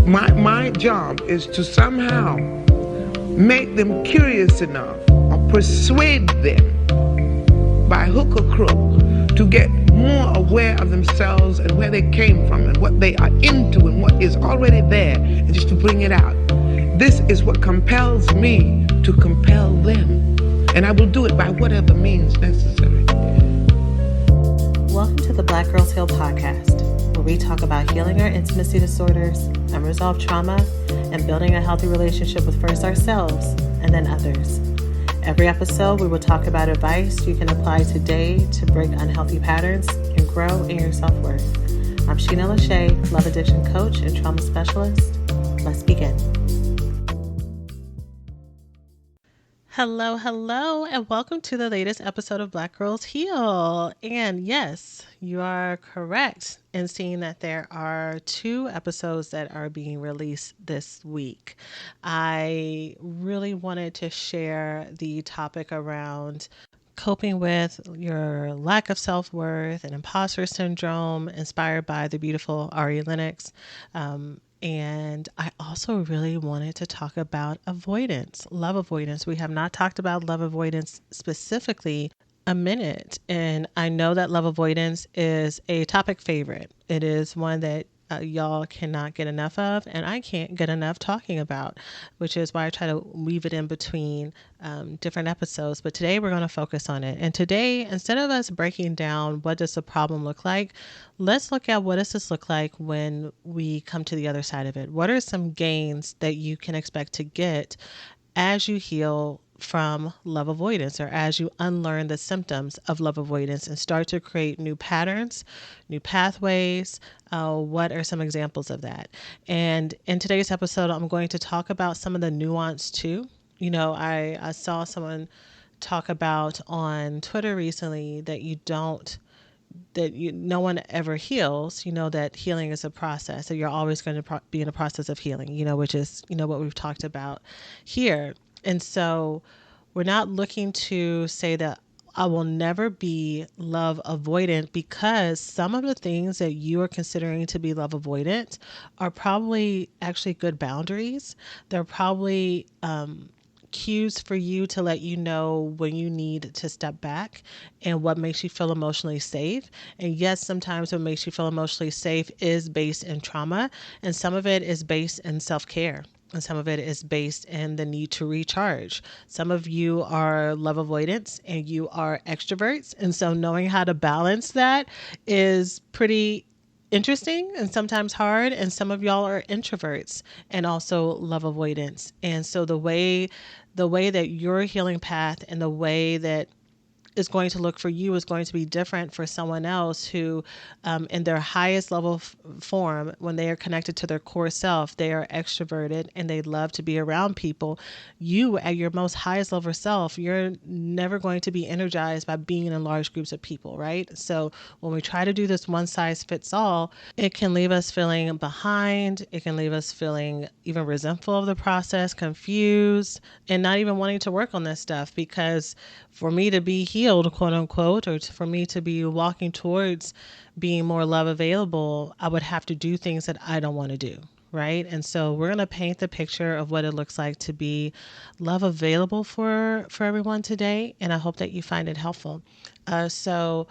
My job is to somehow make them curious enough or persuade them by hook or crook to get more aware of themselves and where they came from and what they are into and what is already there, and just to bring it out. This is what compels me to compel them, and I will do it by whatever means necessary. Welcome to the Black Girls Heal podcast, where we talk about healing our intimacy disorders, unresolved trauma, and building a healthy relationship with first ourselves and then others. Every episode, we will talk about advice you can apply today to break unhealthy patterns and grow in your self-worth. I'm Sheena Lachey, Love Addiction Coach and Trauma Specialist. Let's begin. Hello, and welcome to the latest episode of Black Girls Heal. And yes, you are correct in seeing that there are 2 episodes that are being released this week. I really wanted to share the topic around coping with your lack of self-worth and imposter syndrome, inspired by the beautiful Ari Lennox. And I also really wanted to talk about avoidance, love avoidance. We have not talked about love avoidance specifically a minute. And I know that love avoidance is a topic favorite. It is one that y'all cannot get enough of, and I can't get enough talking about, which is why I try to weave it in between different episodes. But today we're going to focus on it. And today, instead of us breaking down what does the problem look like, let's look at what does this look like when we come to the other side of it. What are some gains that you can expect to get as you heal from love avoidance, or as you unlearn the symptoms of love avoidance and start to create new patterns, new pathways? What are some examples of that? And in today's episode, I'm going to talk about some of the nuance too. You know, I saw someone talk about on Twitter recently that no one ever heals, that healing is a process, that you're always going to be in a process of healing, which is, what we've talked about here. And so we're not looking to say that I will never be love avoidant, because some of the things that you are considering to be love avoidant are probably actually good boundaries. They're probably cues for you to let you know when you need to step back and what makes you feel emotionally safe. And yes, sometimes what makes you feel emotionally safe is based in trauma, and some of it is based in self-care. And some of it is based in the need to recharge. Some of you are love avoidants and you are extroverts. And so knowing how to balance that is pretty interesting and sometimes hard. And some of y'all are introverts and also love avoidance. And so the way that your healing path and the way that is going to look for you is going to be different for someone else who, in their highest level form, when they are connected to their core self, they are extroverted and they love to be around people. You, at your most highest level self, you're never going to be energized by being in large groups of people, right? So when we try to do this one size fits all, it can leave us feeling behind. It can leave us feeling even resentful of the process, confused, and not even wanting to work on this stuff, because for me to be healed, quote unquote, or for me to be walking towards being more love available, I would have to do things that I don't want to do. Right. And so we're going to paint the picture of what it looks like to be love available for everyone today. And I hope that you find it helpful. So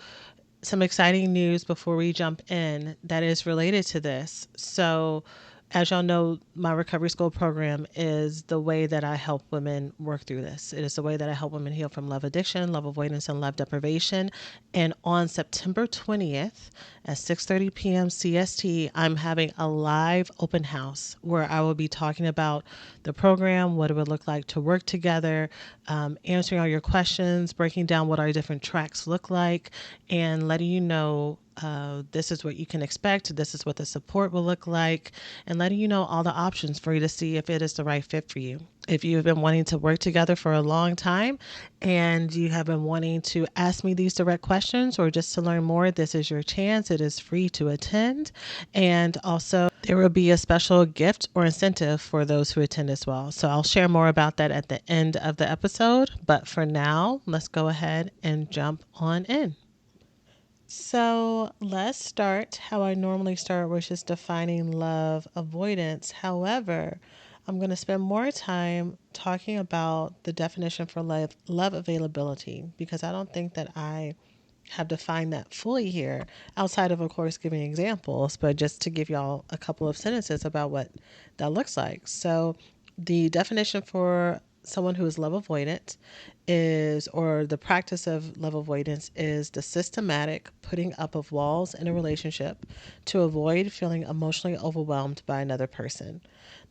some exciting news before we jump in that is related to this. So as y'all know, my recovery school program is the way that I help women work through this. It is the way that I help women heal from love addiction, love avoidance, and love deprivation. And on September 20th at 6:30 p.m. CST, I'm having a live open house where I will be talking about the program, what it would look like to work together, answering all your questions, breaking down what our different tracks look like, and letting you know this is what you can expect. This is what the support will look like, and letting you know all the options for you to see if it is the right fit for you. If you have been wanting to work together for a long time and you have been wanting to ask me these direct questions or just to learn more, this is your chance. It is free to attend. And also there will be a special gift or incentive for those who attend as well. So I'll share more about that at the end of the episode. But for now, let's go ahead and jump on in. So let's start how I normally start, which is defining love avoidance. However, I'm going to spend more time talking about the definition for love availability because I don't think that I have defined that fully here, outside of course, giving examples, but just to give y'all a couple of sentences about what that looks like. So, the definition for someone who is love avoidant is, or the practice of love avoidance is the systematic putting up of walls in a relationship to avoid feeling emotionally overwhelmed by another person.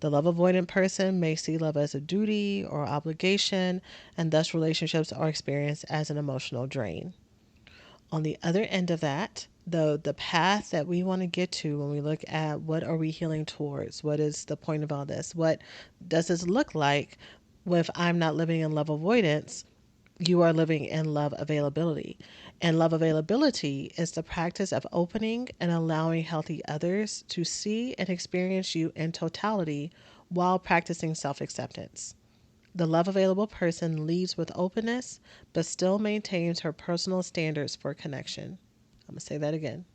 The love avoidant person may see love as a duty or obligation, and thus relationships are experienced as an emotional drain. On the other end of that, the path that we want to get to when we look at what are we healing towards, what is the point of all this, what does this look like if I'm not living in love avoidance, you are living in love availability. And love availability is the practice of opening and allowing healthy others to see and experience you in totality while practicing self-acceptance. The love available person leads with openness, but still maintains her personal standards for connection. I'm going to say that again.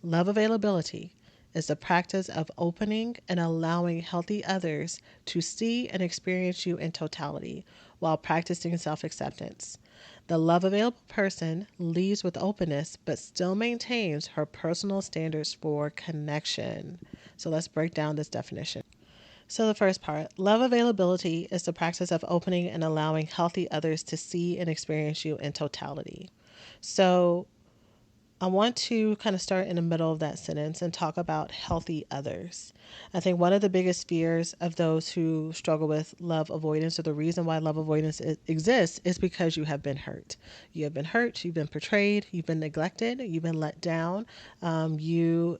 Love availability is the practice of opening and allowing healthy others to see and experience you in totality while practicing self acceptance. The love available person leads with openness but still maintains her personal standards for connection. So let's break down this definition. So, the first part, love availability is the practice of opening and allowing healthy others to see and experience you in totality. So, I want to kind of start in the middle of that sentence and talk about healthy others. I think one of the biggest fears of those who struggle with love avoidance, or the reason why love avoidance exists, is because you have been hurt. You have been hurt, you've been betrayed, you've been neglected, you've been let down, you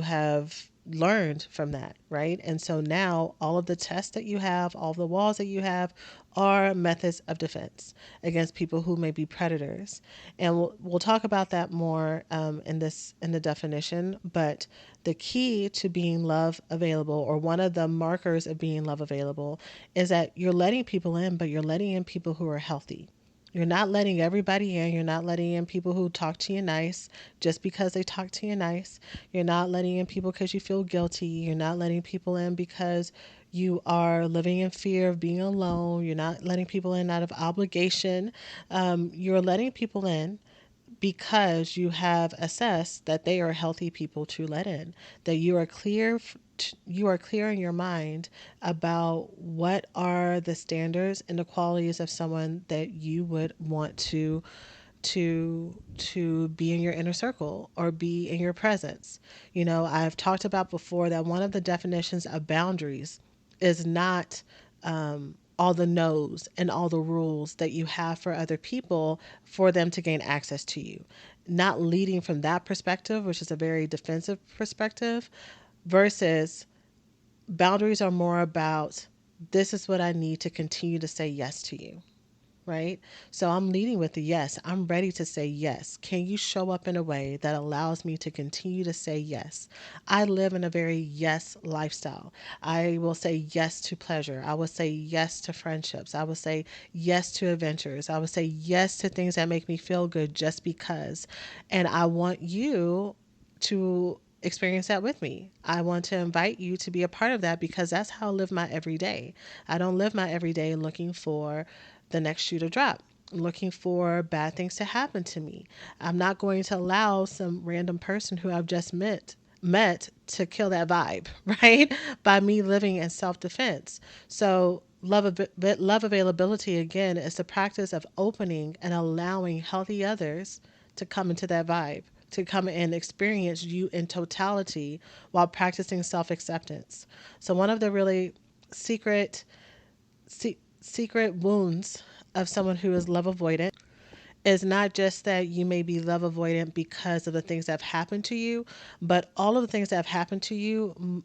have learned from that, right? And so now all of the tests that you have, all of the walls that you have, are methods of defense against people who may be predators. And we'll talk about that more in the definition. But the key to being love available, or one of the markers of being love available, is that you're letting people in, but you're letting in people who are healthy. You're not letting everybody in. You're not letting in people who talk to you nice just because they talk to you nice. You're not letting in people because you feel guilty. You're not letting people in because you are living in fear of being alone. You're not letting people in out of obligation. You're letting people in because you have assessed that they are healthy people to let in, that you are clear in your mind about what are the standards and the qualities of someone that you would want to be in your inner circle or be in your presence. You know, I've talked about before that one of the definitions of boundaries is not all the no's and all the rules that you have for other people for them to gain access to you. Not leading from that perspective, which is a very defensive perspective, versus boundaries are more about this is what I need to continue to say yes to you, right? So I'm leading with the yes. I'm ready to say yes. Can you show up in a way that allows me to continue to say yes? I live in a very yes lifestyle. I will say yes to pleasure. I will say yes to friendships. I will say yes to adventures. I will say yes to things that make me feel good just because. And I want you to experience that with me. I want to invite you to be a part of that because that's how I live my everyday. I don't live my everyday looking for the next shoe to drop, looking for bad things to happen to me. I'm not going to allow some random person who I've just met to kill that vibe, right? By me living in self-defense. So love availability again is the practice of opening and allowing healthy others to come into that vibe, to come and experience you in totality while practicing self-acceptance. So one of the really secret secret wounds of someone who is love avoidant is not just that you may be love avoidant because of the things that have happened to you, but all of the things that have happened to you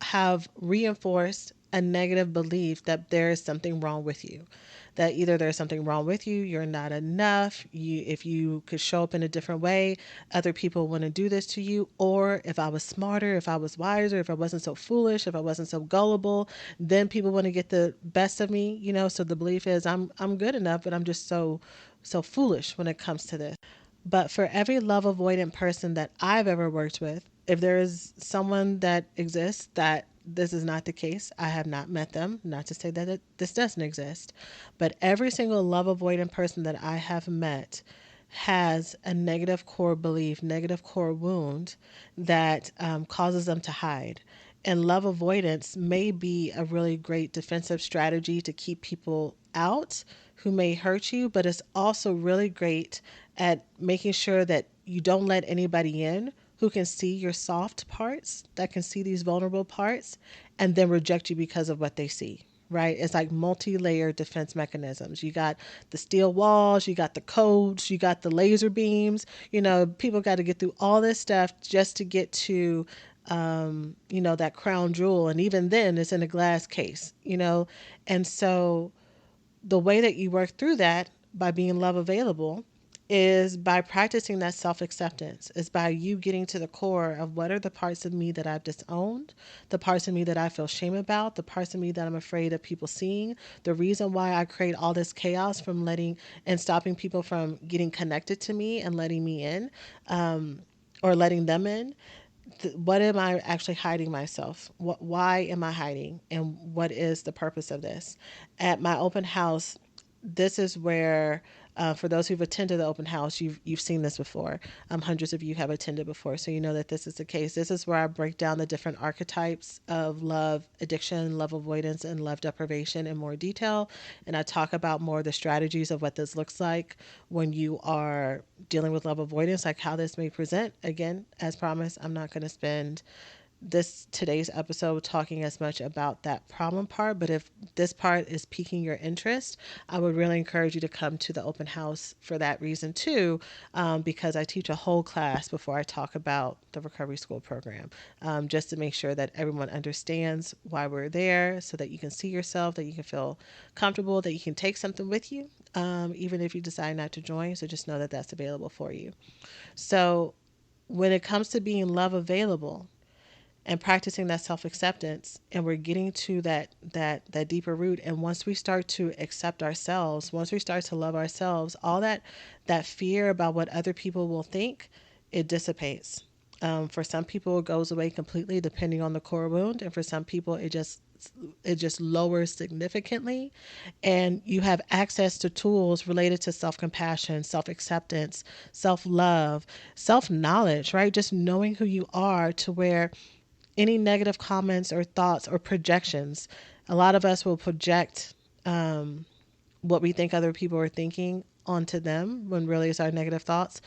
have reinforced a negative belief that there is something wrong with you. That either there's something wrong with you, you're not enough, if you could show up in a different way, other people want to do this to you, or if I was smarter, if I was wiser, if I wasn't so foolish, if I wasn't so gullible, then people want to get the best of me, you know. So the belief is I'm good enough, but I'm just so foolish when it comes to this. But for every love avoidant person that I've ever worked with, if there is someone that exists that this is not the case, I have not met them. Not to say that this doesn't exist, but every single love avoidant person that I have met has a negative core belief, negative core wound that causes them to hide. And love avoidance may be a really great defensive strategy to keep people out who may hurt you, but it's also really great at making sure that you don't let anybody in who can see your soft parts, that can see these vulnerable parts, and then reject you because of what they see. Right? It's like multi-layered defense mechanisms. You got the steel walls, you got the codes, you got the laser beams. People got to get through all this stuff just to get to that crown jewel. And even then, it's in a glass case. And so the way that you work through that by being love available is by practicing that self acceptance, is by you getting to the core of what are the parts of me that I've disowned, the parts of me that I feel shame about, the parts of me that I'm afraid of people seeing, the reason why I create all this chaos from letting and stopping people from getting connected to me and letting me in, or letting them in. What am I actually hiding myself? Why am I hiding? And what is the purpose of this? At my open house, this is where, for those who've attended the open house, you've seen this before. Hundreds of you have attended before, so you know that this is the case. This is where I break down the different archetypes of love addiction, love avoidance, and love deprivation in more detail, and I talk about more of the strategies of what this looks like when you are dealing with love avoidance, like how this may present. Again, as promised, I'm not going to spend today's episode talking as much about that problem part, but if this part is piquing your interest, I would really encourage you to come to the open house for that reason too, because I teach a whole class before I talk about the recovery school program, just to make sure that everyone understands why we're there, so that you can see yourself, that you can feel comfortable, that you can take something with you, even if you decide not to join. So just know that that's available for you. So when it comes to being love available and practicing that self-acceptance, and we're getting to that deeper root, and once we start to accept ourselves, once we start to love ourselves, all that fear about what other people will think, it dissipates. For some people it goes away completely depending on the core wound, and for some people it just lowers significantly, and you have access to tools related to self-compassion, self-acceptance, self-love, self-knowledge, right? Just knowing who you are, to where any negative comments or thoughts or projections, a lot of us will project what we think other people are thinking onto them when really it's our negative thoughts.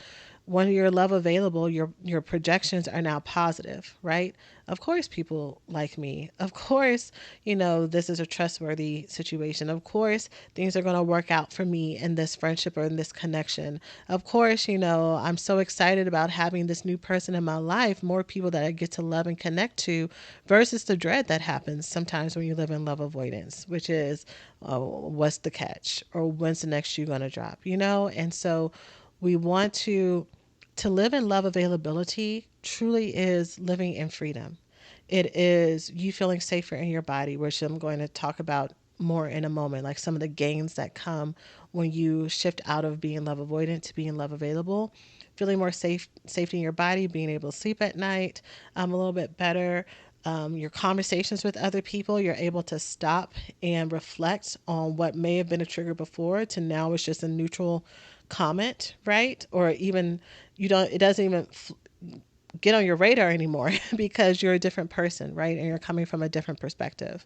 When you're love available, your projections are now positive, right? Of course people like me. Of course, this is a trustworthy situation. Of course, things are going to work out for me in this friendship or in this connection. Of course, I'm so excited about having this new person in my life, more people that I get to love and connect to, versus the dread that happens sometimes when you live in love avoidance, which is, what's the catch, or when's the next shoe going to drop. And so we want to live in love availability truly is living in freedom. It is you feeling safer in your body, which I'm going to talk about more in a moment, like some of the gains that come when you shift out of being love avoidant to being love available, feeling more safety in your body, being able to sleep at night a little bit better. Your conversations with other people, you're able to stop and reflect on what may have been a trigger before to now it's just a neutral comment, right? Or even it doesn't even get on your radar anymore because you're a different person, right? And you're coming from a different perspective.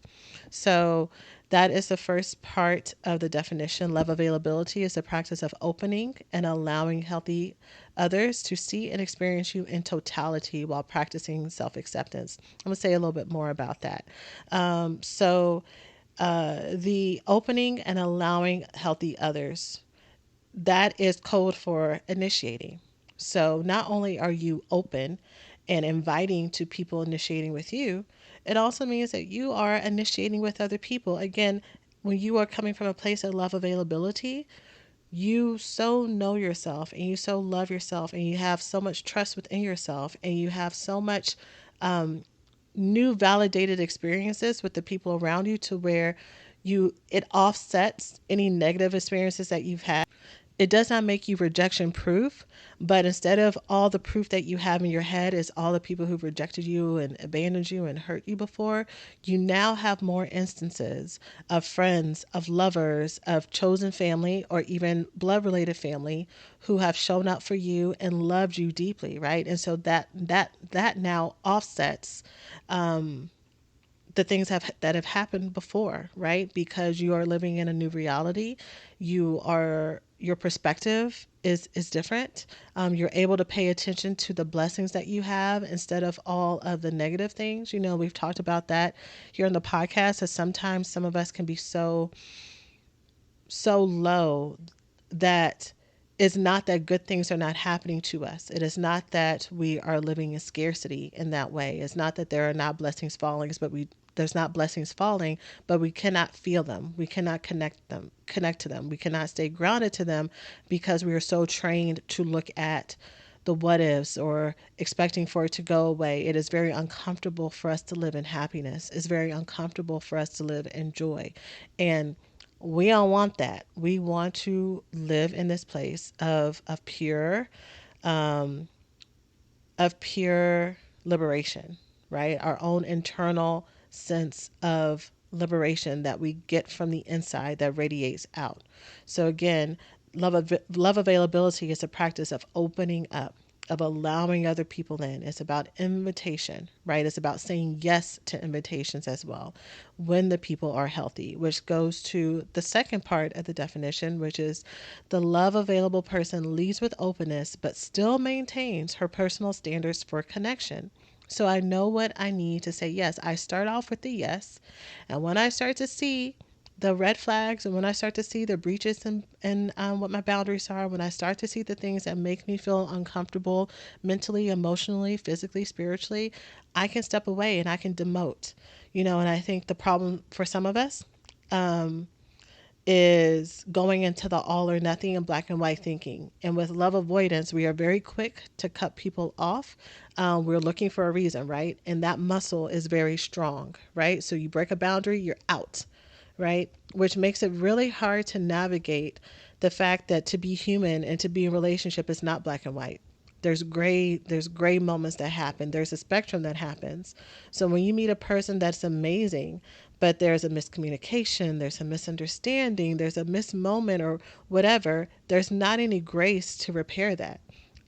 So that is the first part of the definition. Love availability is the practice of opening and allowing healthy others to see and experience you in totality while practicing self-acceptance. I'm going to say a little bit more about that. The opening and allowing healthy others, that is code for initiating. So not only are you open and inviting to people initiating with you, it also means that you are initiating with other people. Again, when you are coming from a place of love availability, you so know yourself and you so love yourself and you have so much trust within yourself and you have so much new validated experiences with the people around you, to where it offsets any negative experiences that you've had. it does not make you rejection proof, but instead of all the proof that you have in your head is all the people who've rejected you and abandoned you and hurt you before, you now have more instances of friends, of lovers, of chosen family, or even blood related family who have shown up for you and loved you deeply, right? And so that now offsets the things that have happened before, right? Because you are living in a new reality. Your perspective is different. You're able to pay attention to the blessings that you have instead of all of the negative things. You know, we've talked about that here on the podcast. That sometimes some of us can be so low that it's not that good things are not happening to us. It is not that we are living in scarcity in that way. It's not that there are not blessings falling, but there's not blessings falling, but we cannot feel them. We cannot connect to them. We cannot stay grounded to them because we are so trained to look at the what ifs or expecting for it to go away. It is very uncomfortable for us to live in happiness. It's very uncomfortable for us to live in joy. And we don't want that. We want to live in this place of pure liberation, right? Our own internal sense of liberation that we get from the inside that radiates out. So again, love availability is a practice of opening up, of allowing other people in. It's about invitation, right? It's about saying yes to invitations as well when the people are healthy, which goes to the second part of the definition, which is the love available person leads with openness but still maintains her personal standards for connection. So I know what I need to say yes. I start off with the yes. And when I start to see the red flags and when I start to see the breaches and what my boundaries are, when I start to see the things that make me feel uncomfortable mentally, emotionally, physically, spiritually, I can step away and I can demote. You know, and I think the problem for some of us is going into the all or nothing and black and white thinking. And with love avoidance, we are very quick to cut people off. We're looking for a reason, right? And that muscle is very strong, right? So you break a boundary, you're out, right? Which makes it really hard to navigate the fact that to be human and to be in a relationship is not black and white. There's gray moments that happen. There's a spectrum that happens. So when you meet a person that's amazing, but there's a miscommunication, there's a misunderstanding, there's a missed moment or whatever, there's not any grace to repair that.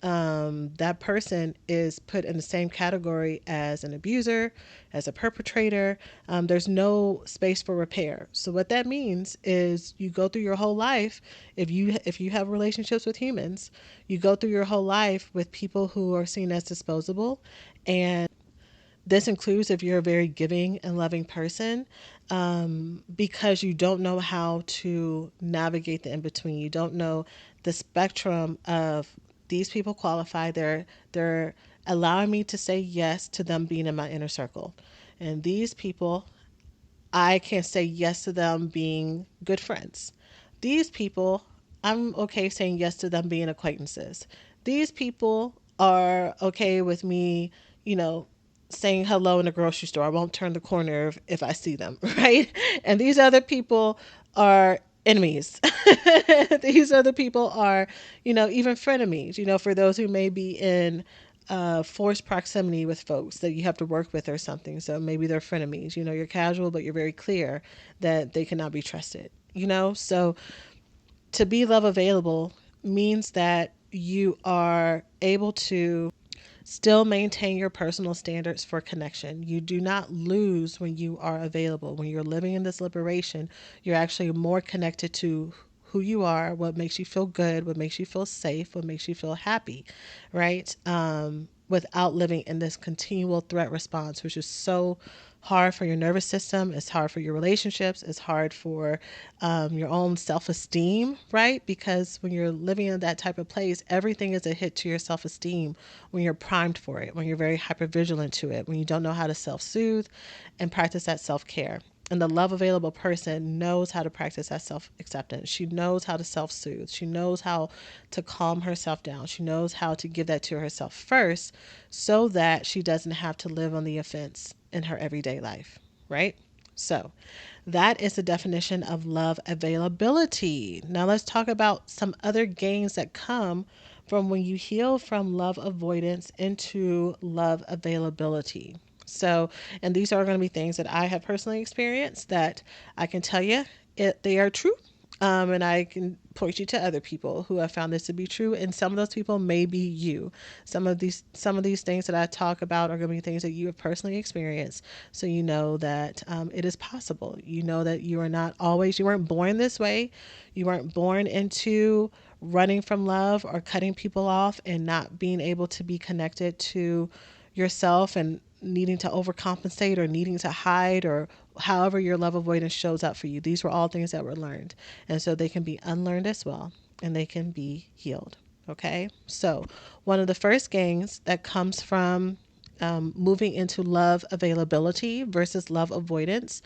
That person is put in the same category as an abuser, as a perpetrator. There's no space for repair. So what that means is you go through your whole life. If you have relationships with humans, you go through your whole life with people who are seen as disposable, and this includes if you're a very giving and loving person, because you don't know how to navigate the in between. You don't know the spectrum of these people qualify. They're allowing me to say yes to them being in my inner circle, and these people I can say yes to them being good friends. These people, I'm okay saying yes to them being acquaintances. These people are okay with me, you know, saying hello in the grocery store. I won't turn the corner if I see them, right? And these other people are enemies. These other people are, even frenemies, for those who may be in forced proximity with folks that you have to work with or something. So maybe they're frenemies. You're casual, but you're very clear that they cannot be trusted. So to be love available means that you are able to still maintain your personal standards for connection. You do not lose when you are available. When you're living in this liberation, you're actually more connected to who you are, what makes you feel good, what makes you feel safe, what makes you feel happy, right? Without living in this continual threat response, which is so hard for your nervous system. It's hard for your relationships. It's hard for your own self-esteem, right? Because when you're living in that type of place, everything is a hit to your self-esteem when you're primed for it, when you're very hypervigilant to it, when you don't know how to self-soothe and practice that self-care. And the love available person knows how to practice that self-acceptance. She knows how to self-soothe. She knows how to calm herself down. She knows how to give that to herself first so that she doesn't have to live on the offense in her everyday life, right? So, that is the definition of love availability. Now, let's talk about some other gains that come from when you heal from love avoidance into love availability. So, and these are going to be things that I have personally experienced that I can tell you they are true. And I can point you to other people who have found this to be true. And some of those people may be you. Some of these things that I talk about are going to be things that you have personally experienced. So you know that it is possible. You know that you weren't born this way. You weren't born into running from love or cutting people off and not being able to be connected to yourself and needing to overcompensate or needing to hide or however your love avoidance shows up for you. These were all things that were learned. And so they can be unlearned as well, and they can be healed. Okay. So, one of the first gains that comes from moving into love availability versus love avoidance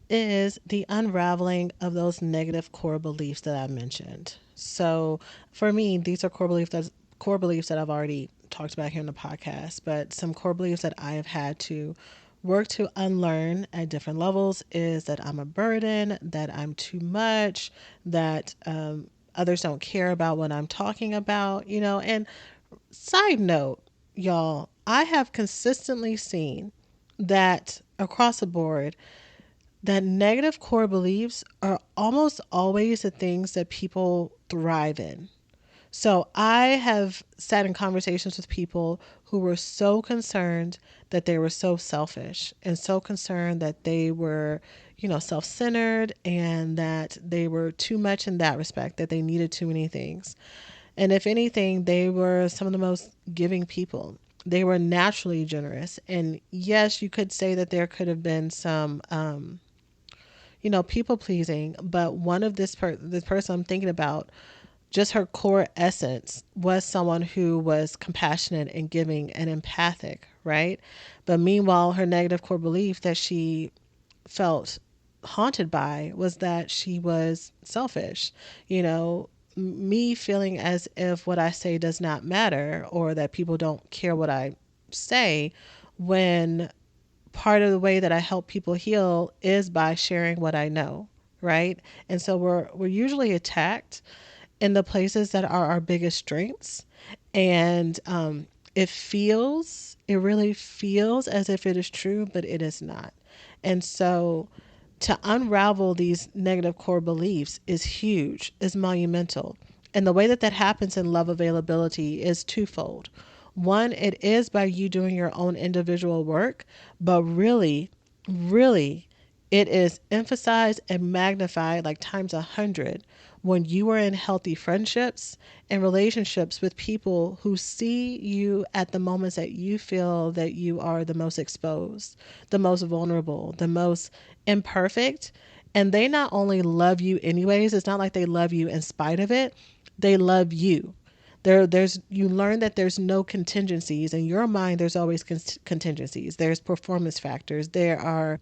is the unraveling of those negative core beliefs that I mentioned. So for me, these are core beliefs that I've already talked about here in the podcast, but some core beliefs that I have had to work to unlearn at different levels is that I'm a burden, that I'm too much, that others don't care about what I'm talking about, and side note, y'all, I have consistently seen that across the board that negative core beliefs are almost always the things that people thrive in. So I have sat in conversations with people who were so concerned that they were so selfish and so concerned that they were, self-centered and that they were too much in that respect, that they needed too many things. And if anything, they were some of the most giving people. They were naturally generous. And yes, you could say that there could have been some people pleasing, but one of this person I'm thinking about, just her core essence was someone who was compassionate and giving and empathic, right? But meanwhile, her negative core belief that she felt haunted by was that she was selfish. Me feeling as if what I say does not matter or that people don't care what I say, when part of the way that I help people heal is by sharing what I know, right? And so we're usually attacked in the places that are our biggest strengths, and it really feels as if it is true, but it is not. And so to unravel these negative core beliefs is huge, is monumental. And the way that that happens in love availability is twofold. One, it is by you doing your own individual work, but really, really, it is emphasized and magnified like times 100 when you are in healthy friendships and relationships with people who see you at the moments that you feel that you are the most exposed, the most vulnerable, the most imperfect. And they not only love you anyways, it's not like they love you in spite of it, they love you. There's you learn that there's no contingencies in your mind. There's always contingencies. There's performance factors. There are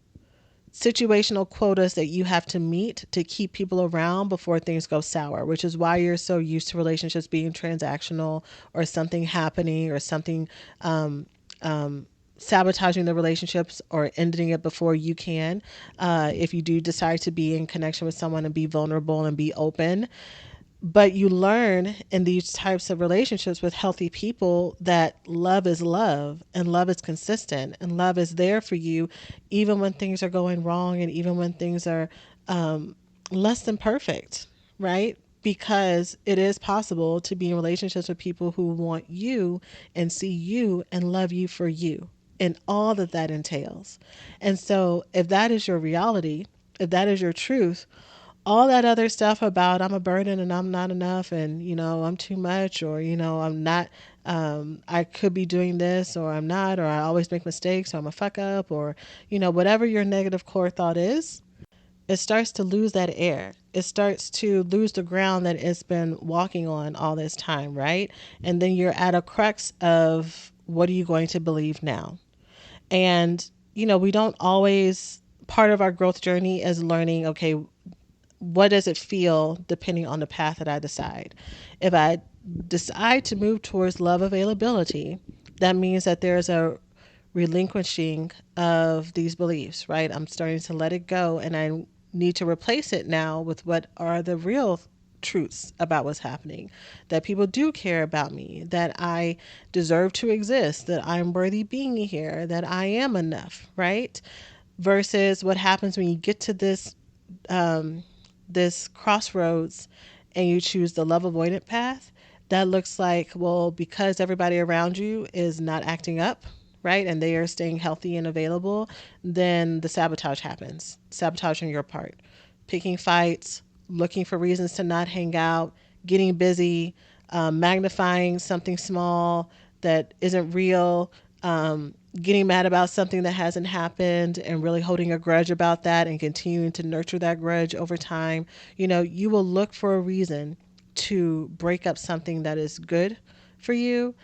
situational quotas that you have to meet to keep people around before things go sour, which is why you're so used to relationships being transactional or something happening or something sabotaging the relationships or ending it before you can. If you do decide to be in connection with someone and be vulnerable and be open, but you learn in these types of relationships with healthy people that love is love and love is consistent and love is there for you even when things are going wrong and even when things are less than perfect, right? Because it is possible to be in relationships with people who want you and see you and love you for you and all that that entails. And so if that is your reality, if that is your truth, all that other stuff about I'm a burden and I'm not enough and I'm too much or I'm not, I could be doing this or I'm not, or I always make mistakes or I'm a fuck up, or whatever your negative core thought is, it starts to lose that air. It starts to lose the ground that it's been walking on all this time, right? And then you're at a crux of what are you going to believe now? And we don't always, part of our growth journey is learning, okay, what does it feel depending on the path that I decide? If I decide to move towards love availability, that means that there's a relinquishing of these beliefs, right? I'm starting to let it go, and I need to replace it now with what are the real truths about what's happening, that people do care about me, that I deserve to exist, that I'm worthy being here, that I am enough, right? Versus what happens when you get to this crossroads and you choose the love avoidant path. That looks like, well, because everybody around you is not acting up, right, and they are staying healthy and available, then the sabotage happens. Sabotage on your part, picking fights, looking for reasons to not hang out, getting busy, magnifying something small that isn't real, getting mad about something that hasn't happened and really holding a grudge about that and continuing to nurture that grudge over time. You will look for a reason to break up something that is good for you,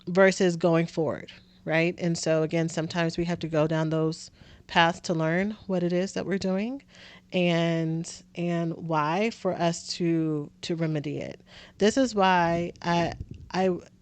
versus going forward, right? And so again, sometimes we have to go down those paths to learn what it is that we're doing, and why, for us to remedy it. This is why I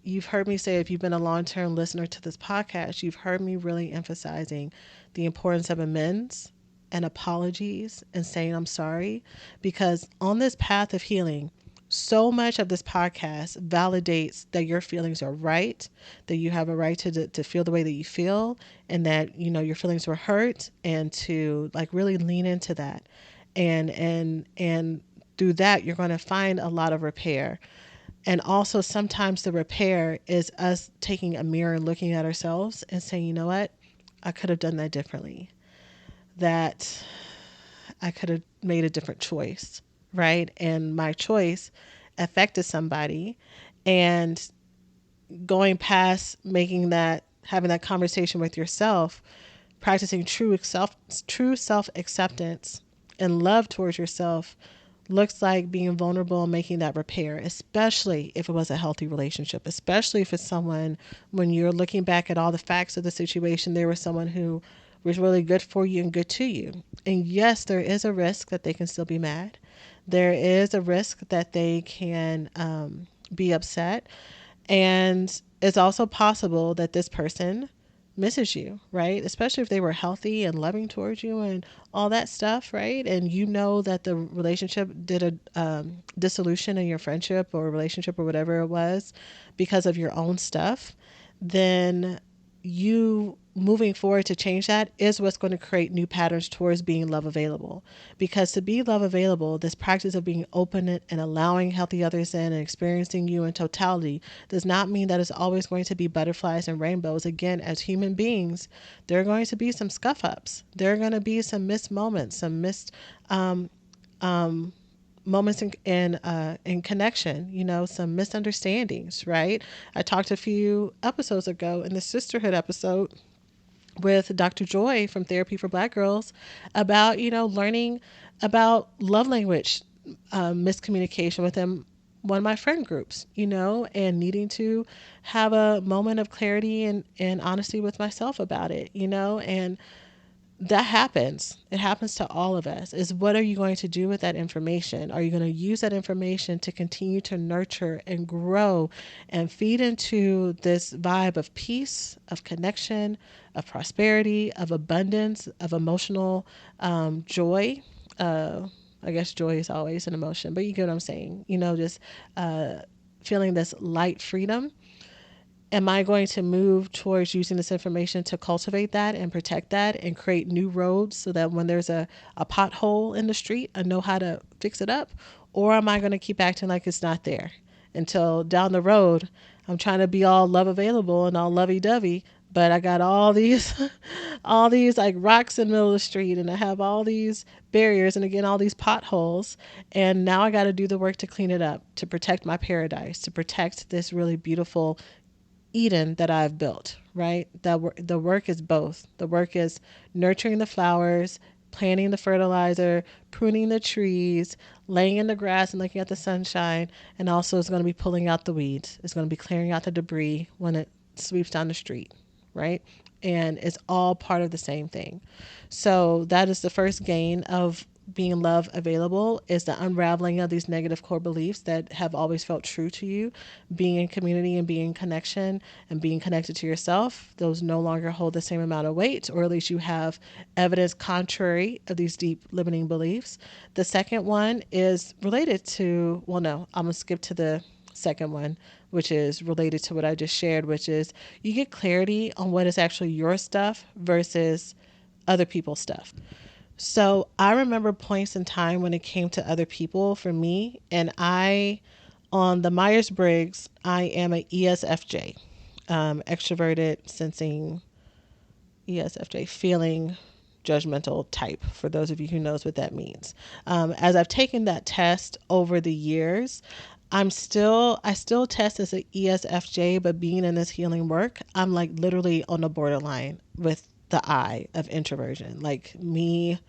you've heard me say, if you've been a long-term listener to this podcast, you've heard me really emphasizing the importance of amends and apologies and saying I'm sorry, because on this path of healing, so much of this podcast validates that your feelings are right, that you have a right to feel the way that you feel, and that your feelings were hurt, and to like really lean into that, and through that you're going to find a lot of repair. And also sometimes the repair is us taking a mirror and looking at ourselves and saying, you know what, I could have done that differently, that I could have made a different choice, right? And my choice affected somebody. And going past making that, having that conversation with yourself, practicing true self acceptance and love towards yourself looks like being vulnerable and making that repair, especially if it was a healthy relationship, especially if it's someone, when you're looking back at all the facts of the situation, there was someone who was really good for you and good to you. And yes, there is a risk that they can still be mad. There is a risk that they can be upset. And it's also possible that this person misses you, right? Especially if they were healthy and loving towards you and all that stuff, right? And you know that the relationship did a dissolution in your friendship or relationship or whatever it was because of your own stuff, then you moving forward to change that is what's going to create new patterns towards being love available. Because to be love available, this practice of being open and allowing healthy others in and experiencing you in totality does not mean that it's always going to be butterflies and rainbows. Again, as human beings, there are going to be some scuff ups. There are going to be some missed moments, some missed moments in connection, some misunderstandings, right? I talked a few episodes ago in the sisterhood episode with Dr. Joy from Therapy for Black Girls about, learning about love language miscommunication within one of my friend groups, and needing to have a moment of clarity and honesty with myself about it, and that happens. It happens to all of us. Is what are you going to do with that information? Are you going to use that information to continue to nurture and grow and feed into this vibe of peace, of connection, of prosperity, of abundance, of emotional joy? I guess joy is always an emotion, but you get what I'm saying. Just feeling this light freedom. Am I going to move towards using this information to cultivate that and protect that and create new roads so that when there's a pothole in the street, I know how to fix it up? Or am I going to keep acting like it's not there until down the road I'm trying to be all love available and all lovey dovey, but I got all these all these like rocks in the middle of the street, and I have all these barriers, and again all these potholes, and now I got to do the work to clean it up, to protect my paradise, to protect this really beautiful Eden that I've built, right? The work is both. The work is nurturing the flowers, planting the fertilizer, pruning the trees, laying in the grass and looking at the sunshine, and also it's going to be pulling out the weeds. It's going to be clearing out the debris when it sweeps down the street, right? And it's all part of the same thing. So that is the first gain of being love available is the unraveling of these negative core beliefs that have always felt true to you. Being in community and being in connection and being connected to yourself, those no longer hold the same amount of weight, or at least you have evidence contrary of these deep limiting beliefs. The second one is related to, well, no, I'm going to skip to the second one, which is related to what I just shared, which is you get clarity on what is actually your stuff versus other people's stuff. So I remember points in time when it came to other people for me, and on the Myers Briggs, I am a ESFJ, extroverted, sensing, ESFJ, feeling judgmental type, for those of you who knows what that means. As I've taken that test over the years, I still test as an ESFJ, but being in this healing work, I'm like literally on the borderline with the I of introversion. Like me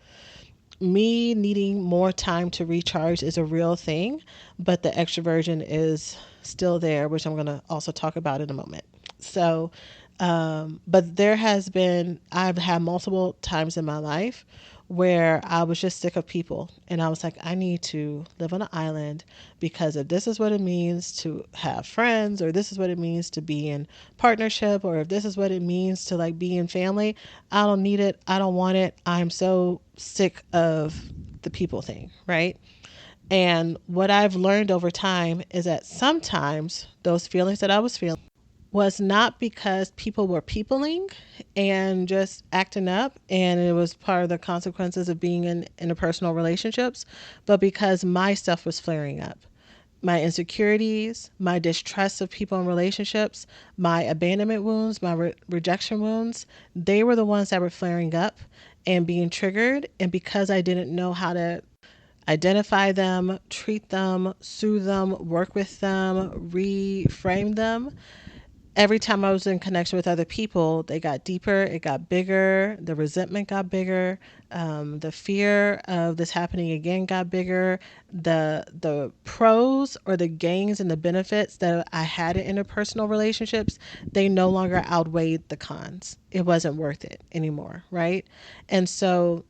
needing more time to recharge is a real thing, but the extroversion is still there, which I'm going to also talk about in a moment. So, but I've had multiple times in my life where I was just sick of people. And I was like, I need to live on an island because if this is what it means to have friends, or this is what it means to be in partnership, or if this is what it means to like be in family, I don't need it. I don't want it. I'm so sick of the people thing, right? And what I've learned over time is that sometimes those feelings that I was feeling was not because people were peopling and just acting up, and it was part of the consequences of being in interpersonal relationships, but because my stuff was flaring up. My insecurities, my distrust of people in relationships, my abandonment wounds, my rejection wounds, they were the ones that were flaring up and being triggered. And because I didn't know how to identify them, treat them, soothe them, work with them, reframe them, every time I was in connection with other people, they got deeper, it got bigger, the resentment got bigger, the fear of this happening again got bigger, the pros or the gains and the benefits that I had in interpersonal relationships, they no longer outweighed the cons. It wasn't worth it anymore, right? And so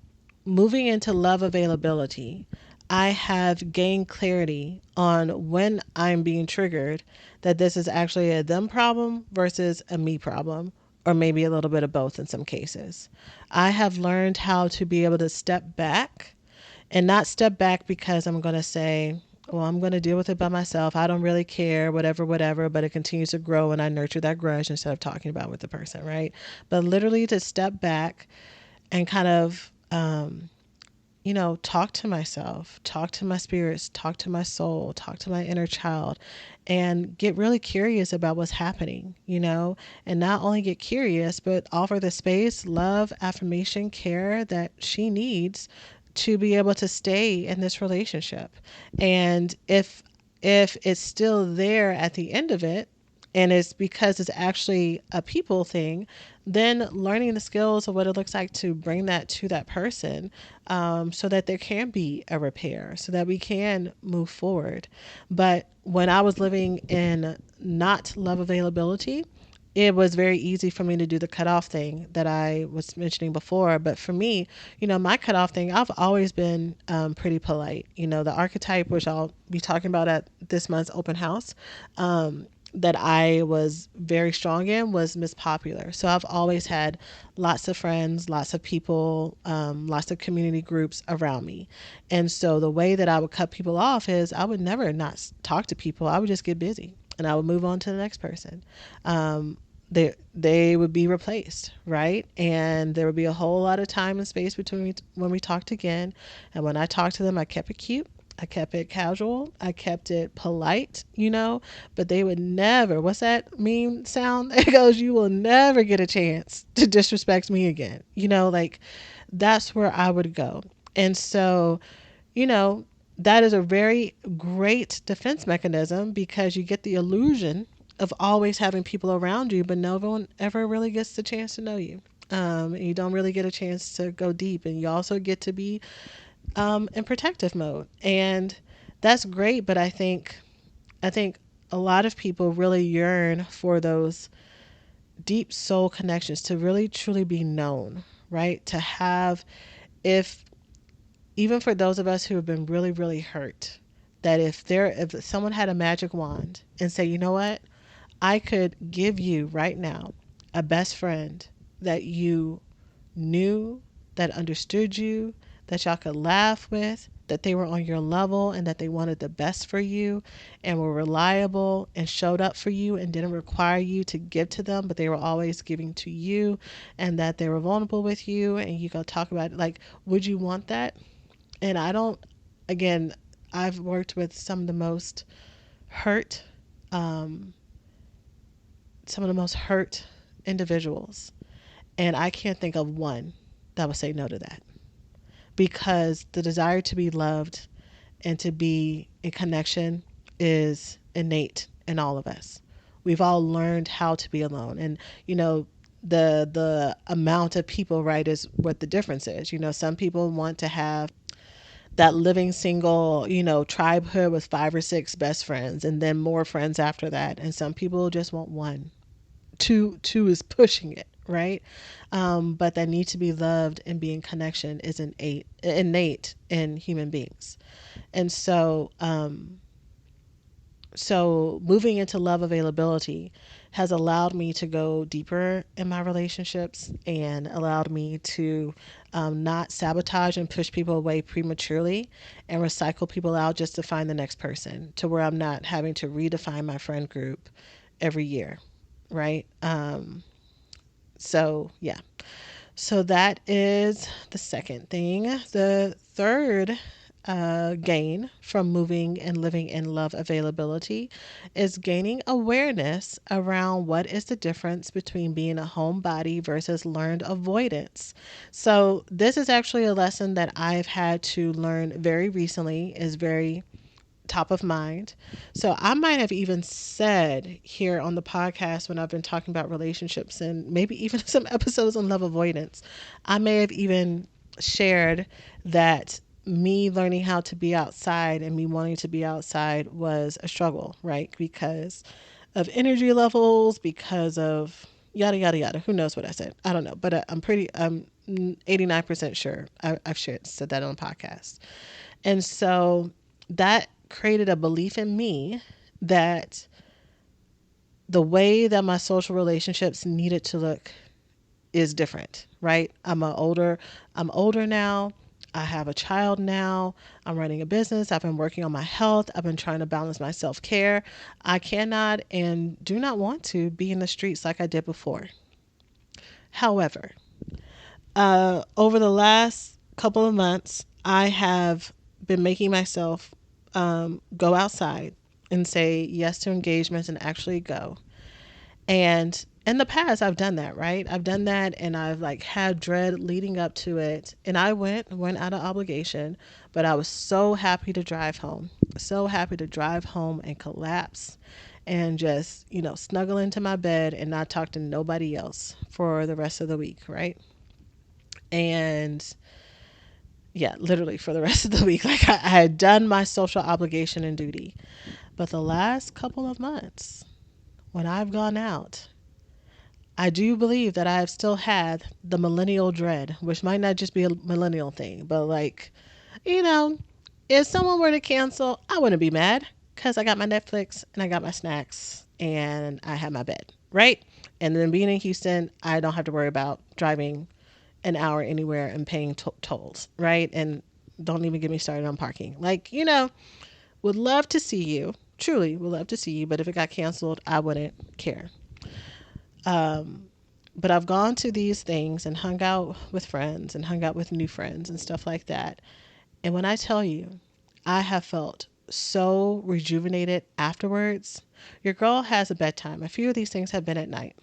moving into love availability, I have gained clarity on when I'm being triggered that this is actually a them problem versus a me problem, or maybe a little bit of both in some cases. I have learned how to be able to step back, and not step back because I'm going to say, well, I'm going to deal with it by myself. I don't really care, whatever, whatever, but it continues to grow and I nurture that grudge instead of talking about it with the person, right? But literally to step back and kind of, talk to myself, talk to my spirits, talk to my soul, talk to my inner child, and get really curious about what's happening, and not only get curious, but offer the space, love, affirmation, care that she needs to be able to stay in this relationship. And if it's still there at the end of it, and it's because it's actually a people thing, then learning the skills of what it looks like to bring that to that person, so that there can be a repair, so that we can move forward. But when I was living in not love availability, it was very easy for me to do the cutoff thing that I was mentioning before. But for me, my cutoff thing, I've always been pretty polite. The archetype, which I'll be talking about at this month's open house, that I was very strong in was Miss Popular. So I've always had lots of friends, lots of people, lots of community groups around me. And so the way that I would cut people off is I would never not talk to people. I would just get busy and I would move on to the next person. They would be replaced, right? And there would be a whole lot of time and space between when we talked again. And when I talked to them, I kept it cute. I kept it casual. I kept it polite, but they would never, what's that meme sound? It goes, you will never get a chance to disrespect me again. Like that's where I would go. And so, that is a very great defense mechanism because you get the illusion of always having people around you, but no one ever really gets the chance to know you. And you don't really get a chance to go deep. And you also get to be in protective mode, and that's great. But I think a lot of people really yearn for those deep soul connections, to really truly be known, right? To have, if even for those of us who have been really, really hurt, that if someone had a magic wand and say, you know what, I could give you right now a best friend that you knew, that understood you, that y'all could laugh with, that they were on your level and that they wanted the best for you and were reliable and showed up for you and didn't require you to give to them, but they were always giving to you, and that they were vulnerable with you and you go talk about it. Like, would you want that? And I don't, again, I've worked with hurt, um, some of the most hurt individuals, and I can't think of one that would say no to that, because the desire to be loved and to be in connection is innate in all of us. We've all learned how to be alone. And, the amount of people, right, is what the difference is. Some people want to have that living single, tribehood with 5 or 6 best friends and then more friends after that. And some people just want one. Two is pushing it, right? But that need to be loved and be in connection is innate in human beings. And so moving into love availability has allowed me to go deeper in my relationships and allowed me to not sabotage and push people away prematurely and recycle people out just to find the next person, to where I'm not having to redefine my friend group every year, right? So yeah. So that is the second thing. The third gain from moving and living in love availability is gaining awareness around what is the difference between being a homebody versus learned avoidance. So this is actually a lesson that I've had to learn very recently, is very top of mind. So I might have even said here on the podcast, when I've been talking about relationships and maybe even some episodes on love avoidance, I may have even shared that me learning how to be outside and me wanting to be outside was a struggle, right? Because of energy levels, because of yada, yada, yada. Who knows what I said? I don't know. But I'm 89% sure I've said that on the podcast. And so that created a belief in me that the way that my social relationships needed to look is different, right? I'm older now. I have a child now. I'm running a business. I've been working on my health. I've been trying to balance my self-care. I cannot and do not want to be in the streets like I did before. However, over the last couple of months, I have been making myself go outside and say yes to engagements and actually go. And in the past, I've done that, right? I've done that, and I've like had dread leading up to it. And I went out of obligation, but I was so happy to drive home, and collapse and just, snuggle into my bed and not talk to nobody else for the rest of the week, right? And yeah, literally for the rest of the week. Like I had done my social obligation and duty. But the last couple of months, when I've gone out, I do believe that I have still had the millennial dread, which might not just be a millennial thing, but like, you know, if someone were to cancel, I wouldn't be mad because I got my Netflix and I got my snacks and I have my bed, right? And then being in Houston, I don't have to worry about driving an hour anywhere and paying tolls, right? And don't even get me started on parking. Like, would love to see you, truly would love to see you, but if it got canceled, I wouldn't care. But I've gone to these things and hung out with friends and hung out with new friends and stuff like that. And when I tell you, I have felt so rejuvenated afterwards. Your girl has a bedtime. A few of these things have been at night.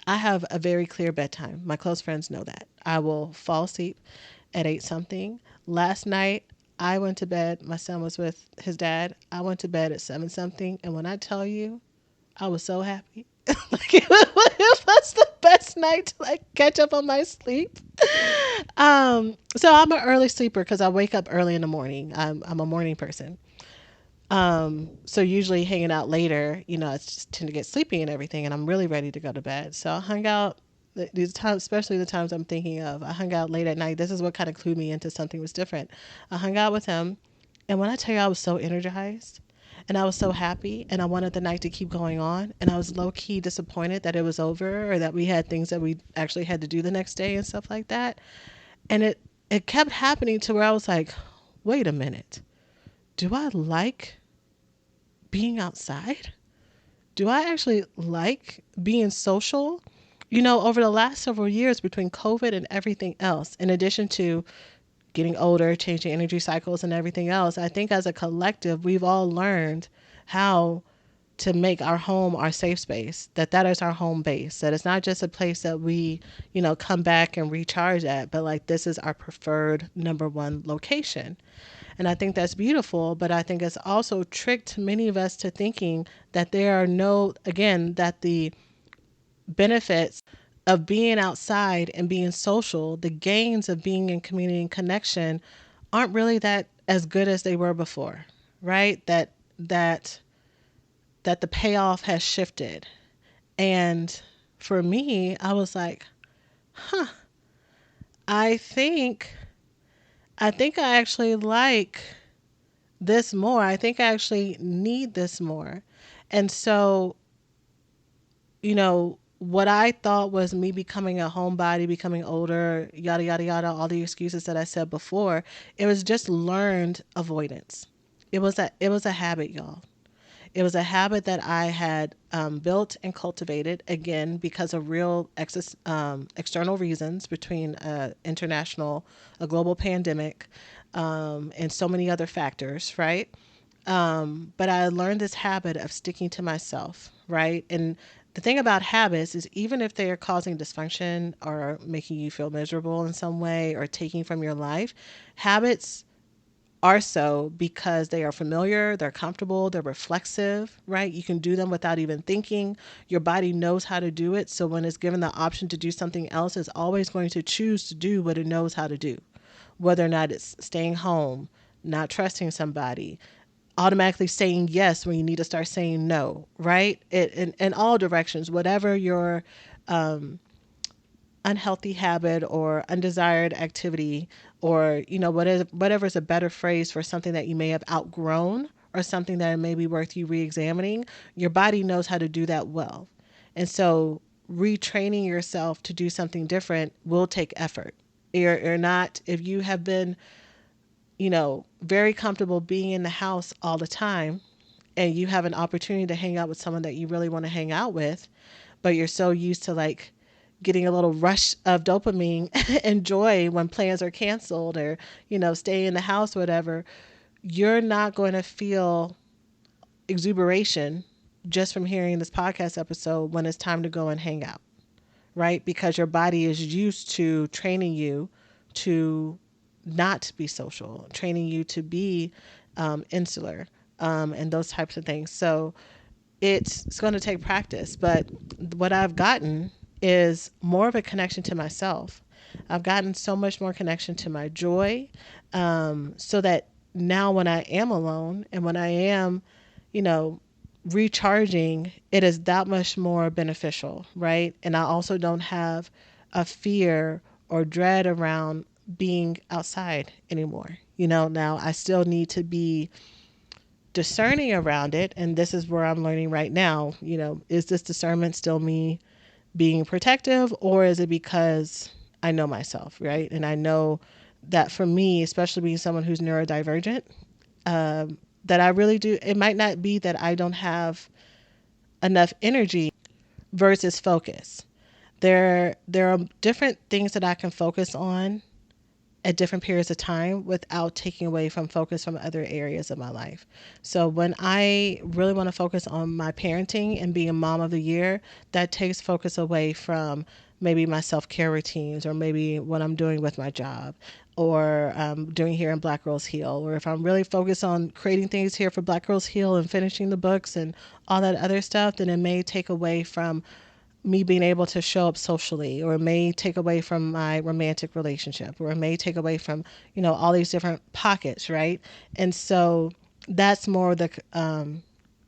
I have a very clear bedtime. My close friends know that. I will fall asleep at 8 something. Last night, I went to bed. My son was with his dad. I went to bed at 7 something. And when I tell you, I was so happy. Like it was the best night to like catch up on my sleep. So I'm an early sleeper because I wake up early in the morning. I'm a morning person. So usually hanging out later, I just tend to get sleepy and everything, and I'm really ready to go to bed. So I hung out these times, especially the times I'm thinking of. I hung out late at night. This is what kind of clued me into something was different. I hung out with him, and when I tell you I was so energized, and I was so happy, and I wanted the night to keep going on, and I was low key disappointed that it was over or that we had things that we actually had to do the next day and stuff like that. And it kept happening to where I was like, wait a minute, do I like being outside? Do I actually like being social? Over the last several years between COVID and everything else, in addition to getting older, changing energy cycles and everything else, I think as a collective, we've all learned how to make our home our safe space, that is our home base, that it's not just a place that we, come back and recharge at, but like this is our preferred number one location. And I think that's beautiful, but I think it's also tricked many of us to thinking that there are no, again, that the benefits of being outside and being social, the gains of being in community and connection aren't really that as good as they were before, right? That the payoff has shifted. And for me, I was like, huh, I think I actually like this more. I think I actually need this more. And so, what I thought was me becoming a homebody, becoming older, yada, yada, yada, all the excuses that I said before, it was just learned avoidance. It was a habit, y'all. It was a habit that I had built and cultivated, again, because of real external reasons between a global pandemic, and so many other factors, right? But I learned this habit of sticking to myself, right? And the thing about habits is even if they are causing dysfunction or making you feel miserable in some way or taking from your life, habits are so because they are familiar, they're comfortable, they're reflexive, right? You can do them without even thinking. Your body knows how to do it. So when it's given the option to do something else, it's always going to choose to do what it knows how to do, whether or not it's staying home, not trusting somebody, automatically saying yes when you need to start saying no, right? In all directions, whatever your unhealthy habit or undesired activity, or whatever is a better phrase for something that you may have outgrown or something that may be worth you re-examining, your body knows how to do that well. And so retraining yourself to do something different will take effort. You're not, if you have been very comfortable being in the house all the time and you have an opportunity to hang out with someone that you really want to hang out with, but you're so used to like getting a little rush of dopamine and joy when plans are canceled or, stay in the house, whatever, you're not going to feel exuberation just from hearing this podcast episode when it's time to go and hang out, right? Because your body is used to training you to not be social, training you to be insular, and those types of things. So it's going to take practice. But what I've gotten is more of a connection to myself. I've gotten so much more connection to my joy, so that now when I am alone and when I am, you know, recharging, it is that much more beneficial, right? And I also don't have a fear or dread around being outside anymore. Now I still need to be discerning around it. And this is where I'm learning right now, is this discernment still me being protective, or is it because I know myself, right? And I know that for me, especially being someone who's neurodivergent, that I really do, it might not be that I don't have enough energy versus focus. There are different things that I can focus on at different periods of time without taking away from focus from other areas of my life. So when I really want to focus on my parenting and being mom of the year, that takes focus away from maybe my self-care routines, or maybe what I'm doing with my job, or doing here in Black Girls Heal, or if I'm really focused on creating things here for Black Girls Heal and finishing the books and all that other stuff, then it may take away from me being able to show up socially, or it may take away from my romantic relationship, or it may take away from, all these different pockets, right? And so that's more the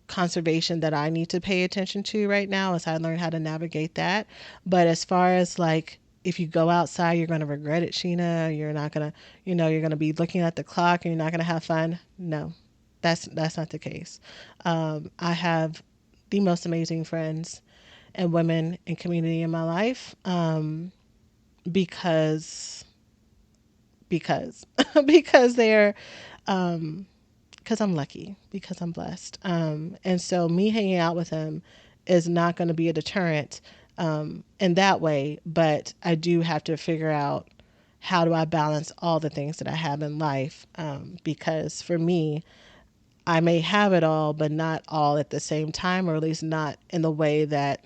conservation that I need to pay attention to right now as I learn how to navigate that. But as far as like, if you go outside, you're going to regret it, Sheena. You're not going to, you're going to be looking at the clock and you're not going to have fun. No, that's not the case. I have the most amazing friends and women and community in my life, because because because they're because I'm lucky, because I'm blessed. And so me hanging out with him is not going to be a deterrent in that way, but I do have to figure out how do I balance all the things that I have in life, because for me, I may have it all, but not all at the same time, or at least not in the way that,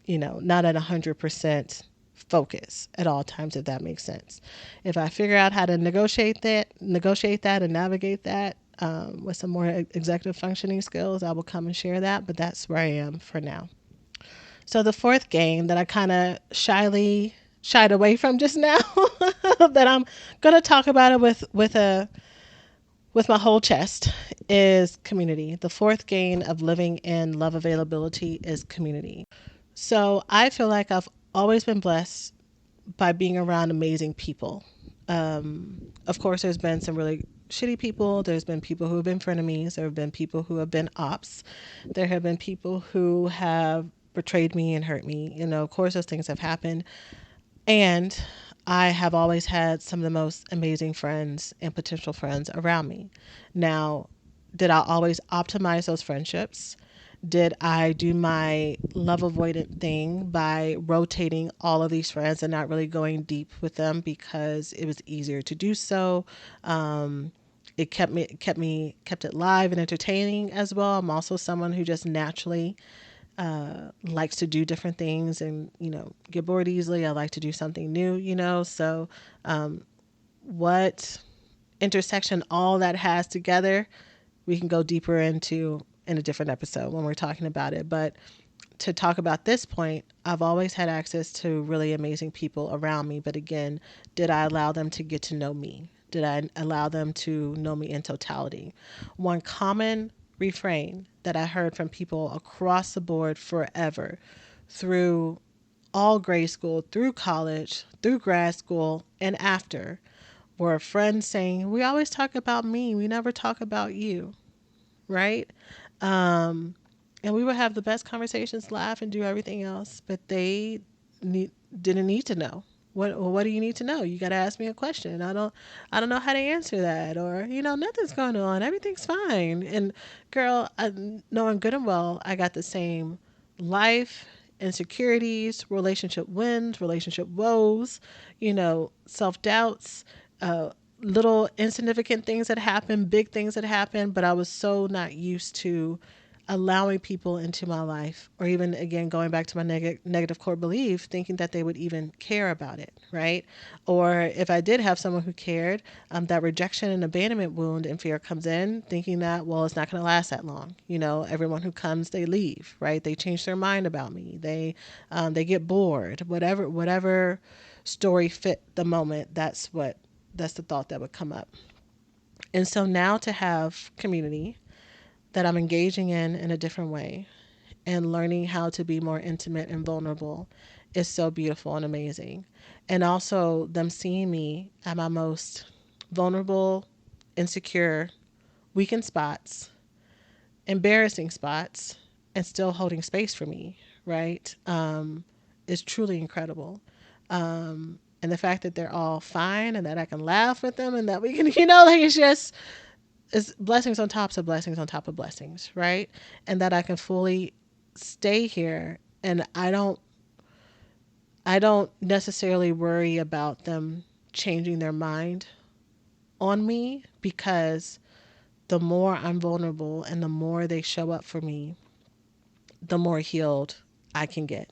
not at 100% focus at all times, if that makes sense. If I figure out how to negotiate that and navigate that, with some more executive functioning skills, I will come and share that, but that's where I am for now. So the fourth game that I kind of shied away from just now, that I'm going to talk about it with my whole chest, is community. The fourth gain of living in love availability is community. So I feel like I've always been blessed by being around amazing people. Of course, there's been some really shitty people. There's been people who have been frenemies. There have been people who have been ops. There have been people who have betrayed me and hurt me. Of course, those things have happened. And I have always had some of the most amazing friends and potential friends around me. Now, did I always optimize those friendships? Did I do my love avoidant thing by rotating all of these friends and not really going deep with them because it was easier to do so? It kept it live and entertaining as well. I'm also someone who just naturally likes to do different things and get bored easily. I like to do something new. So what intersection all that has together, we can go deeper into in a different episode when we're talking about it. But to talk about this point, I've always had access to really amazing people around me. But again, did I allow them to get to know me? Did I allow them to know me in totality? One common refrain that I heard from people across the board forever, through all grade school, through college, through grad school, and after, were friends saying, "We always talk about me. We never talk about you." Right? And we would have the best conversations, laugh, and do everything else, but they didn't need to know. What do you need to know? You got to ask me a question. I don't know how to answer that, or nothing's going on. Everything's fine. And girl, knowing good and well, I got the same life, insecurities, relationship wins, relationship woes, self doubts, little insignificant things that happen, big things that happen, but I was so not used to allowing people into my life, or even again going back to my negative core belief, thinking that they would even care about it, right? Or if I did have someone who cared, that rejection and abandonment wound and fear comes in, thinking that, well, it's not going to last that long. Everyone who comes, they leave, right? They change their mind about me. They get bored. Whatever story fit the moment. That's the thought that would come up. And so now to have community that I'm engaging in a different way and learning how to be more intimate and vulnerable is so beautiful and amazing. And also them seeing me at my most vulnerable, insecure, weakened spots, embarrassing spots, and still holding space for me, right? Is truly incredible. And the fact that they're all fine and that I can laugh with them and that we can, it's blessings on top of blessings on top of blessings, right? And that I can fully stay here, and I don't necessarily worry about them changing their mind on me, because the more I'm vulnerable and the more they show up for me, the more healed I can get.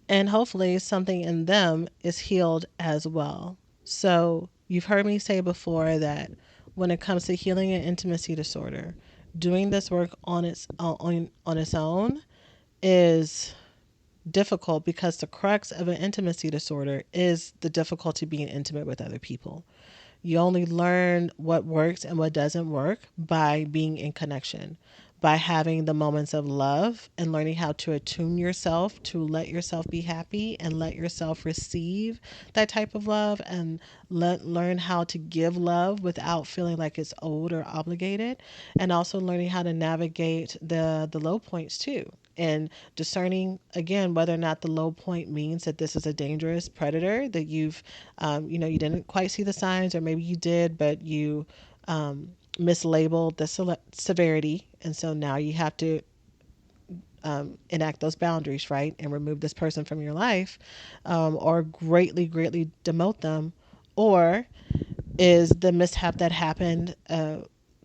And hopefully something in them is healed as well. So you've heard me say before that when it comes to healing an intimacy disorder, doing this work on its own is difficult, because the crux of an intimacy disorder is the difficulty being intimate with other people. You only learn what works and what doesn't work by being in connection. by having the moments of love and learning how to attune yourself to let yourself be happy and let yourself receive that type of love, and learn how to give love without feeling like it's owed or obligated, and also learning how to navigate the low points too, and discerning again whether or not the low point means that this is a dangerous predator that you've you didn't quite see the signs, or maybe you did but you mislabeled the severity, and so now you have to enact those boundaries, right, and remove this person from your life, or greatly demote them. Or is the mishap that happened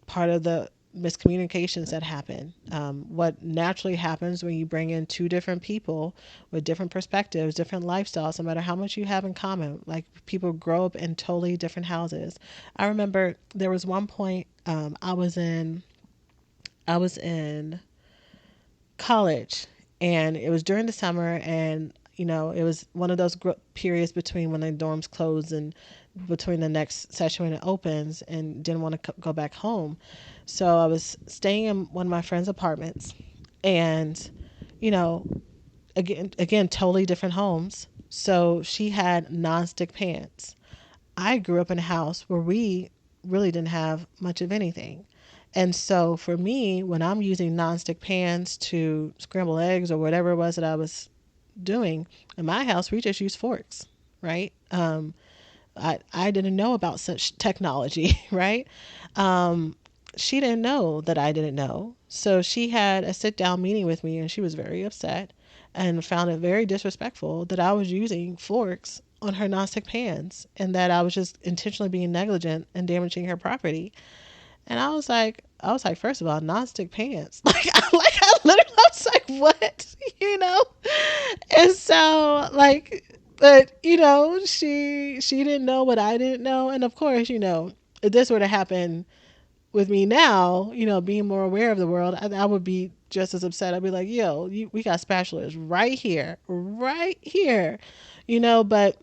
part of the miscommunications that happen? What naturally happens when you bring in two different people with different perspectives, different lifestyles, no matter how much you have in common, like people grow up in totally different houses. I remember there was one point I was in college, and it was during the summer, and it was one of those periods between when the dorms close and between the next session when it opens, and didn't want to go back home. So I was staying in one of my friend's apartments, and you know again totally different homes. So she had nonstick pans. I grew up in a house where we really didn't have much of anything. And so for me, when I'm using nonstick pans to scramble eggs or whatever it was that I was doing, in my house, we just use forks, right? I didn't know about such technology, right? She didn't know that I didn't know. So she had a sit down meeting with me, and she was very upset and found it very disrespectful that I was using forks on her nonstick pans, and that I was just intentionally being negligent and damaging her property. And I was like, first of all, nonstick pans. I literally I was like, what? You know? And so but she didn't know what I didn't know. And of course, if this were to happen with me now, being more aware of the world, I would be just as upset. I'd be like, yo, we got spatulas right here, right here, but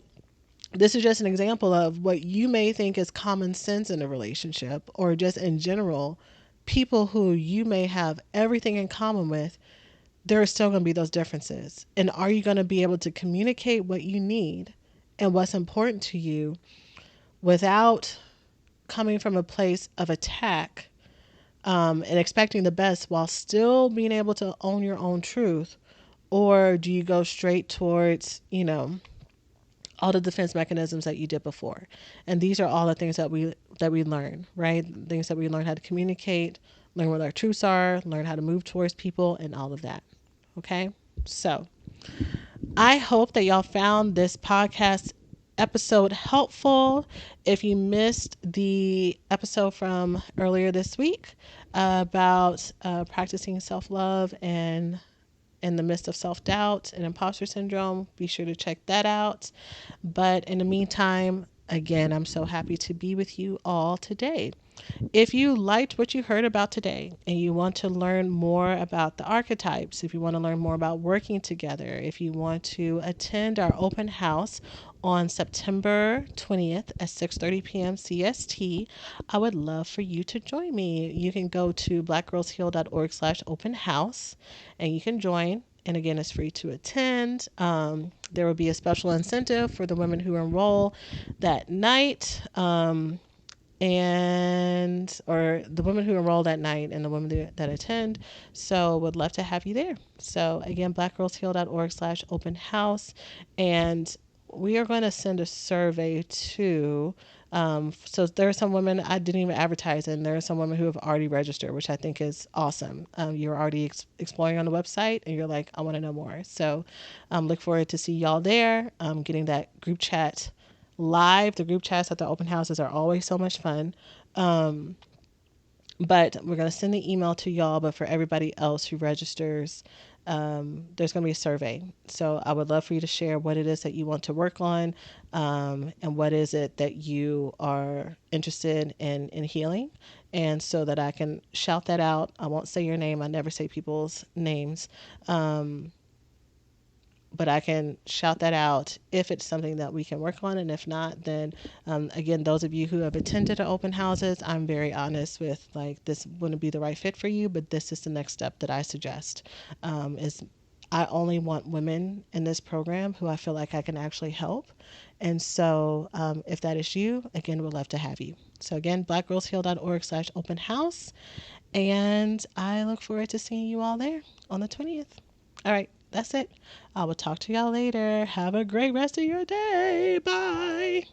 this is just an example of what you may think is common sense in a relationship, or just in general, people who you may have everything in common with. There are still going to be those differences. And are you going to be able to communicate what you need and what's important to you without coming from a place of attack, and expecting the best while still being able to own your own truth? Or do you go straight towards, all the defense mechanisms that you did before? And these are all the things that we learn, right? Things that we learn how to communicate, learn what our truths are, learn how to move towards people, and all of that. Okay? So I hope that y'all found this podcast episode helpful. If you missed the episode from earlier this week about practicing self-love and in the midst of self-doubt and imposter syndrome, be sure to check that out. But in the meantime, again, I'm so happy to be with you all today. If you liked what you heard about today and you want to learn more about the archetypes, if you want to learn more about working together, if you want to attend our open house on September 20th at 6:30 p.m. CST, I would love for you to join me. You can go to blackgirlsheal.org/open house and you can join. And again, it's free to attend. There will be a special incentive for the women who enroll that night. Or the women who enroll that night and the women that attend. So would love to have you there. So again, blackgirlsheal.org/open house. And we are going to send a survey to, so there are some women I didn't even advertise, and there are some women who have already registered, which I think is awesome. You're already exploring on the website and you're like, I want to know more. So look forward to see y'all there. Getting that group chat live. The group chats at the open houses are always so much fun. But we're going to send the email to y'all. But for everybody else who registers, there's going to be a survey. So I would love for you to share what it is that you want to work on, and what is it that you are interested in healing. And so that I can shout that out. I won't say your name. I never say people's names. but I can shout that out if it's something that we can work on. And if not, then again, those of you who have attended open houses, I'm very honest with like, this wouldn't be the right fit for you, but this is the next step that I suggest. Is I only want women in this program who I feel like I can actually help. And so if that is you, again, we'd love to have you. So again, blackgirlsheal.org/open house. And I look forward to seeing you all there on the 20th. All right, that's it. I will talk to y'all later. Have a great rest of your day. Bye.